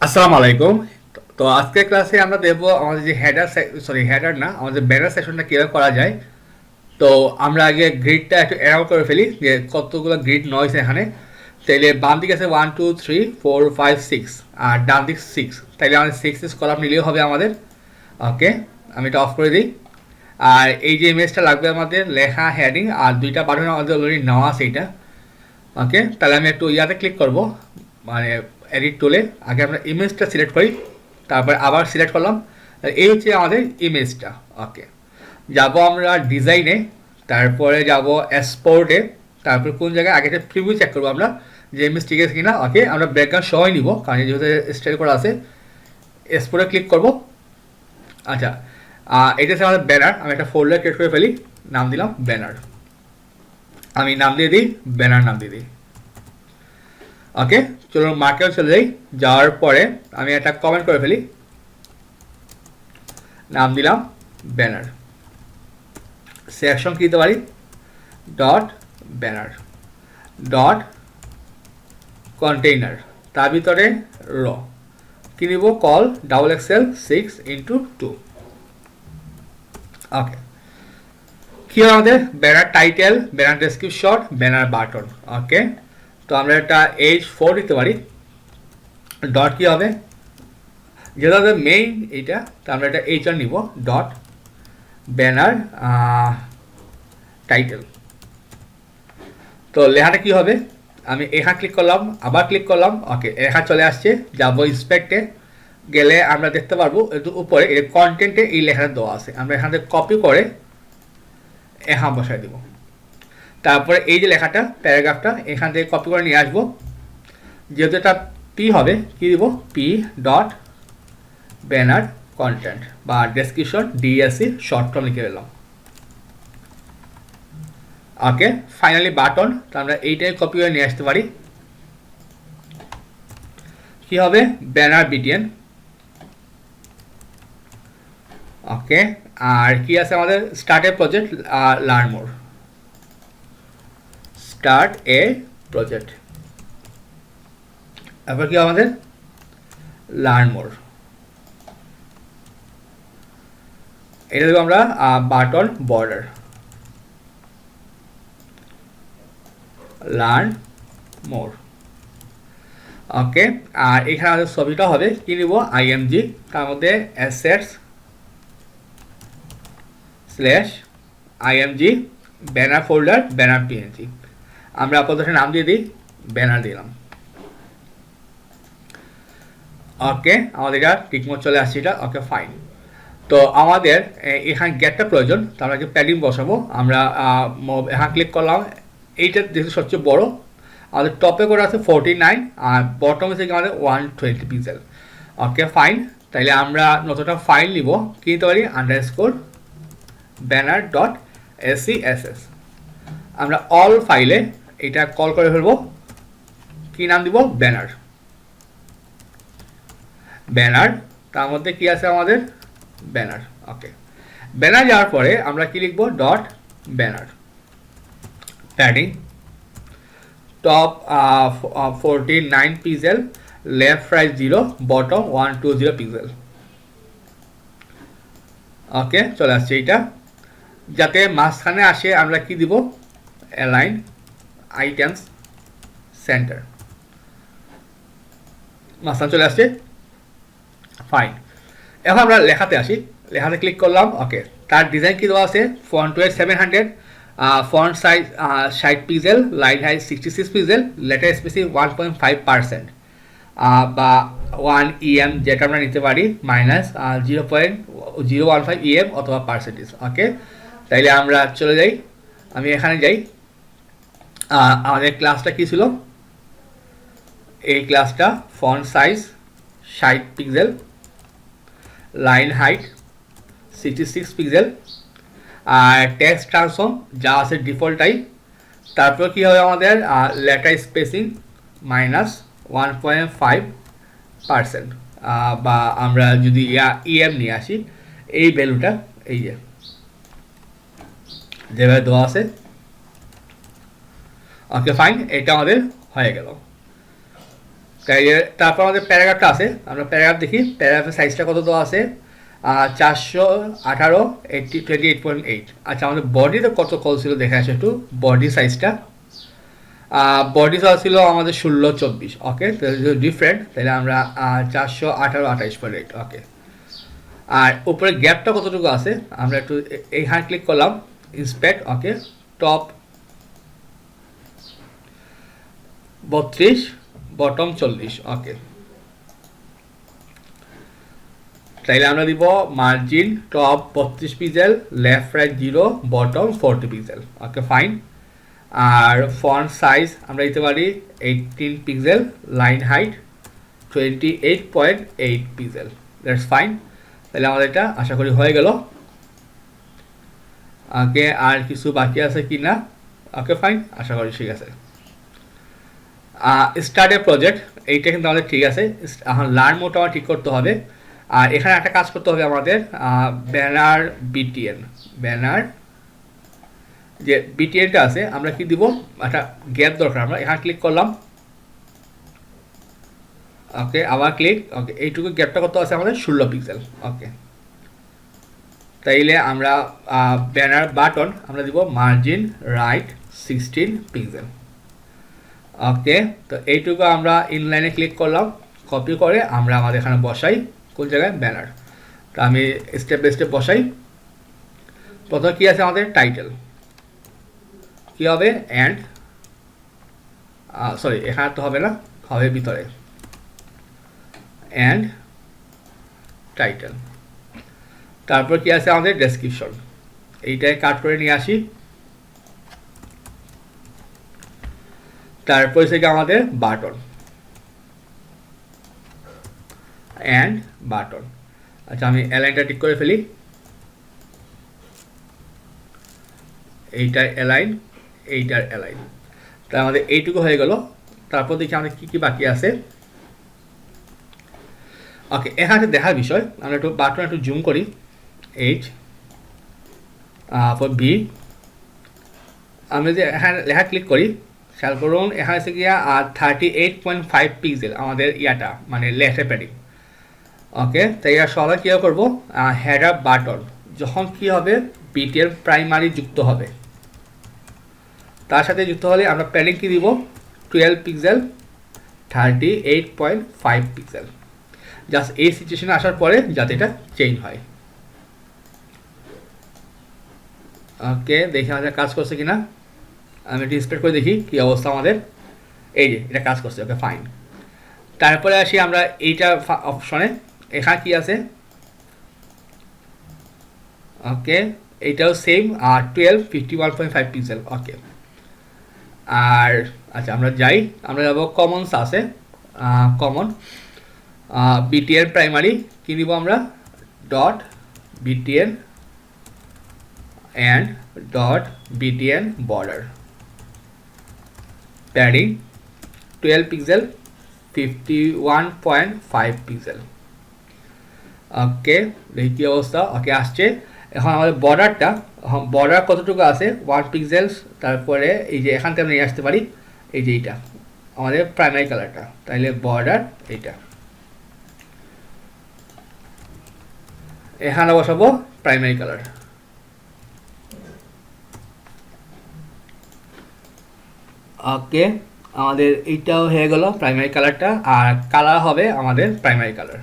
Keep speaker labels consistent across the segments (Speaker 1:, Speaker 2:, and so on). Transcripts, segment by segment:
Speaker 1: আসসালামু আলাইকুম। তো আজকের ক্লাসে আমরা দেখব আমাদের যে হেডার না, আমাদের ব্যানার সেকশনটা কীভাবে করা যায়। তো আমরা আগে গ্রিডটা একটু অ্যারাউন্ড করে ফেলি যে কতগুলো গ্রিড নয়েছে এখানে। তাইলে বাম দিকে আছে 1 2 3 4 5 6 আর ডান দিক 6, তাইলে আমাদের 6 কলাম নিলেই হবে আমাদের। ওকে, আমি এটা অফ করে দিই। আর এই যে ইমেজটা লাগবে আমাদের লেখা হেডিং আর দুইটা বাটন আমাদের অলরেডি নেওয়া আছে এটা। ওকে, তাহলে আমি একটু ইয়াতে ক্লিক করব, মানে এডিট টুলে। আগে আমরা ইমেজটা সিলেক্ট করি, তারপর আবার সিলেক্ট করলাম। এই হচ্ছে আমাদের ইমেজটা। ওকে, যাব আমরা ডিজাইনে, তারপরে যাব এক্সপোর্টে, তারপর কোন জায়গায় আগে একটা প্রিভিউ চেক করবো আমরা যে ইমেজ ঠিক আছে কিনা। ওকে, আমরা ব্যাকগ্রাউন্ড সবাই নিব কারণ যেহেতু স্টাইল করা আছে। এক্সপোর্টে ক্লিক করব। আচ্ছা, এটা হচ্ছে আমাদের ব্যানার। আমি একটা ফোল্ডার ক্রিয়েট করে ফেলি, নাম দিলাম ব্যানার। আমি নাম দিয়ে দিই ব্যানার, নাম দিয়ে দিই। ওকে, চলুন মার্কেট চলে যাই। যাওয়ার পরে আমি একটা কমেন্ট করে ফেলি, নাম দিলাম ব্যানার। সেকশন কি দিতে পারি, ডট ব্যানার ডট কন্টেইনার, তার ভিতরে র কি নিব, কল ডাবল এক্সেল 6x2। ওকে, কি হবে আমাদের banner title, banner description, banner button. Okay, তো আমরা একটা H4 দিতে পারি। ডট কি হবে, যেটা হবে মেইন এইটা, তো আমরা এটা H1 নিব। Dot banner title. তো লেখাটা কি হবে, আমি এখানে ক্লিক করলাম, আবার ক্লিক করলাম। ওকে, এখানে চলে আসছে। যাবো ইন্সপেক্টে, গেলে আমরা দেখতে পারবো একটু উপরে এই কন্টেন্টে এই লেখাটা দেওয়া আছে। আমরা এখান থেকে কপি করে এখানে বসাই দেব। তারপরে এই যে লেখাটা, প্যারাগ্রাফটা এখান থেকে কপি করে নিয়ে আসবো। যেহেতু এটা পি হবে, কি দিব, পি ডট ব্যানার কন্টেন্ট বা ডেসক্রিপশন, ডিএসসি শর্ট ফর্ম লিখে দিলাম। ওকে, ফাইনালি বাটন, তো আমরা এইটাই কপি করে নিয়ে আসতে পারি। কি হবে, ব্যানার বিটিএন। ওকে, আর কি আছে আমাদের, স্টার্ট এ প্রজেক্ট, লার্ন মোর, স্টার্ট এ প্রজেক্ট। তারপর কি আমাদের লার্ন মোর, এটা দেবো আমরা বাটন বর্ডার, লার্ন মোর। ওকে, আর এখানে আমাদের ছবিটা হবে কি নিব, আইএমজি, তার মধ্যে assets slash IMG banner folder banner PNG. আমরা আপাতত নাম দিয়ে দিই, ব্যানার দিলাম। ওকে, আমাদের এটা ঠিকমতো চলে আসছে এটা। ওকে, ফাইন। তো আমাদের এখানে গেটটা প্রয়োজন, তো আমরা যে প্যাডিং বসাবো আমরা এখানে ক্লিক করলাম। এইটা যেহেতু সবচেয়ে বড়, আমাদের টপে করে আছে 49 আর বটমে থেকে আমাদের 120 পিক্সেল। Okay, fine. তাইলে আমরা নতুনটা ফাইল নিব, কি নিতে পারি, আন্ডারস্কোর ব্যানার ডট SCSS। আমরা অল ফাইলে এটা কল করে ফেলবো, কি নাম দিব, ব্যানার। ব্যানার, তার মধ্যে কি আছে আমাদের ব্যানার। ওকে, ব্যানার যাওয়ার পরে আমরা কি লিখবো, dot banner padding top 49 pixel, left right 0, bottom 120 pixel. Okay, চলে আসছে এইটা। যাতে মাঝখানে আসে আমরা কি দিব, অ্যালাইন আইটেমস সেন্টার, মাঝখানে চলে আসছে। ফাইন, এখন আমরা লেখাতে আসি। লেখাতে ক্লিক করলাম। ওকে, তার ডিজাইন কি দেওয়া আছে, font wait 700, font size 60 pixel, line height 66 pixel, letter spacing 1.5%, বা 1 EM, যেটা আমরা নিতে পারি মাইনাস 0.015 EM অথবা পার্সেন্টেজ। ওকে, তাইলে আমরা চলে যাই, আমি এখানে যাই। আমাদের ক্লাসটা কি ছিল, এই ক্লাসটা font size 60 pixel, line height 66 pixel, আর টেক্সট ট্রান্সফর্ম যা আছে ডিফল্ট টাইপ। তারপর কি হবে আমাদের লেটার স্পেসিং মাইনাস 1.5%, বা আমরা যদি EM নিয়ে আসি, এই ভ্যালুটা এই যেভাবে দেওয়া আছে। ওকে, ফাইন, এটা আমাদের হয়ে গেল। তাই তারপর আমাদের প্যারাগ্রাফটা আছে, আমরা প্যারাগ্রাফ দেখি। প্যারাগ্রাফের সাইজটা কত দেওয়া আছে, 418 28.8। আচ্ছা, আমাদের বডিতে কত কল ছিল দেখে আসে একটু। বডি সাইজটা বডি সাইজ ছিল আমাদের 16-24। ওকে, ডিফারেন্ট, তাহলে আমরা 418-28.8। ওকে, আর উপরে গ্যাপটা কতটুকু আছে আমরা একটু এইখানে ক্লিক করলাম, inspect. Okay, top 32, bottom 40। Okay, তাইলে আমরা দিব margin top 32 pixel, left right 0, bottom 40 pixel. Okay, fine. আর ফন্ট সাইজ আমরা দিতে পারি 18 pixel, line height 28.8 pixel. That's fine. তাহলে আমাদের এটা আশা করি হয়ে গেল। ওকে, আর কিছু বাকি আছে কি না? ওকে, ফাইন, আশা করি ঠিক আছে। স্টার্ট এ প্রজেক্ট, এইটা কিন্তু আমাদের ঠিক আছে। এখন লার্ন মোডটা আমার ঠিক করতে হবে। আর এখানে একটা কাজ করতে হবে আমাদের, ব্যানার বিটিএন, ব্যানার যে বিটিএনটা আছে আমরা কি দিব, একটা গ্যাপ দরকার। আমরা এখানে ক্লিক করলাম, ওকে, আবার ক্লিক। ওকে, এইটুকু গ্যাপটা কত আছে আমাদের 16 পিক্সেল। ওকে, তাইলে আমরা ব্যানার বাটন আমরা দিব মার্জিন রাইট 16 পিক্সেল। ওকে, তো এইটুকু আমরা ইনলাইনে ক্লিক করলাম, কপি করে আমরা আমাদের এখানে বসাই কোন জায়গায়, ব্যানার। তো আমি স্টেপ বাই স্টেপ বসাই। প্রথমে কি আছে আমাদের, টাইটেল কি হবে, অ্যান্ড সরি এখানে তো হবে না, হবে ভিতরে, অ্যান্ড টাইটেল। তারপর কি আছে আমাদের, ডেসক্রিপশন। এইটাই কাট করে নিয়ে আসি। তারপর থেকে আমাদের বাটন, অ্যান্ড বাটন। আচ্ছা, আমি অ্যালাইনটা ঠিক করে ফেলি। এইটার অ্যালাইন, এইটার অ্যালাইন। তাই আমাদের এইটুকু হয়ে গেল। তারপর দেখি আমাদের কী কী বাকি আছে। ওকে, এখানে দেখার বিষয়, আমরা একটু বাটন একটু জুম করি। এইচ ফর বি, আমি যদি এখানে লেখা ক্লিক করি, খেয়াল করুন এখানে এসে গিয়া 38.5 পিক্সেল আমাদের ইয়াটা, মানে লেটার প্যাডিং। ওকে, তাই সবাই কী করবো, হেডার বাটন যখন কি হবে, বিটিএর প্রাইমারি যুক্ত হবে, তার সাথে যুক্ত হলে আমরা প্যাডিং কি দিব, 12 পিক্সেল, 38.5 পিক্সেল। জাস্ট এই সিচুয়েশনে আসার পরে যাতে এটা চেঞ্জ হয়। ওকে, দেখি আমাদের কাজ করছে কিনা। আমি একটু ইন্সপেক্ট করে দেখি কী অবস্থা আমাদের। এই যে এটা কাজ করছে। ওকে, ফাইন। তারপরে আসি আমরা এইটা অপশনে, এখানে কি আছে, ওকে, এইটাও সেম, আর 12 51.5 পিক্সেল। ওকে, আর আচ্ছা আমরা যাই, আমরা যাব কমনস আছে, কমন বিটিএন প্রাইমারি কী দিব আমরা, dot BTN and dot BTN border, padding 12 pixel, 51.5 pixel. Okay, দেখি কী অবস্থা। ওকে, আসছে। এখন আমাদের বর্ডারটা, বর্ডার কতটুকু আছে, 1 পিক্সেল। তারপরে এই যে এখান থেকে আমরা নিয়ে আসতে পারি, এই যে এইটা আমাদের প্রাইমারি কালারটা, তাইলে বর্ডার এইটা এখানে বসাবো প্রাইমারি কালার। ওকে, আমাদের এইটাও হয়ে গেল প্রাইমারি কালারটা, আর কালার হবে আমাদের প্রাইমারি কালার।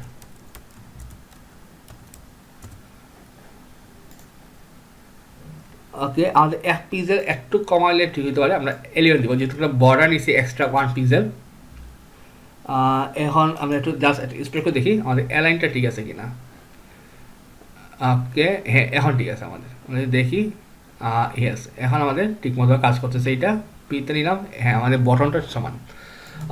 Speaker 1: ওকে, আমাদের 1 পিক্সেল একটু কমাইলে ঠিক হতে পারে, আমরা 11 দিব, যেহেতু বর্ডার নিচ্ছি এক্সট্রা 1 পিক্সেল। এখন আমরা একটু জাস্ট স্প্রে করে দেখি আমাদের অ্যালাইনটা ঠিক আছে কিনা। ওকে, হ্যাঁ, এখন ঠিক আছে। আমরা দেখি, ইয়েস, এখন আমাদের ঠিকমতো কাজ করতেছে। এইটা পিতে নিলাম, হ্যাঁ, আমাদের বটনটা সমান।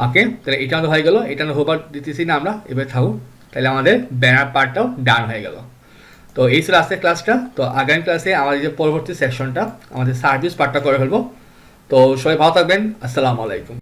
Speaker 1: ওকে, তাহলে এটা আমাদের হয়ে গেল। এটা হোভার দিতেছি না আমরা, এবার থাকুক। তাহলে আমাদের ব্যানার পার্টটাও ডান হয়ে গেল। তো এই ছিল আজকের ক্লাসটা। তো আগামী ক্লাসে আমাদের যে পরবর্তী সেকশনটা, আমাদের সার্ভিস পার্টটা করে ফেলবো। তো সবাই ভালো থাকবেন। আসসালামু আলাইকুম।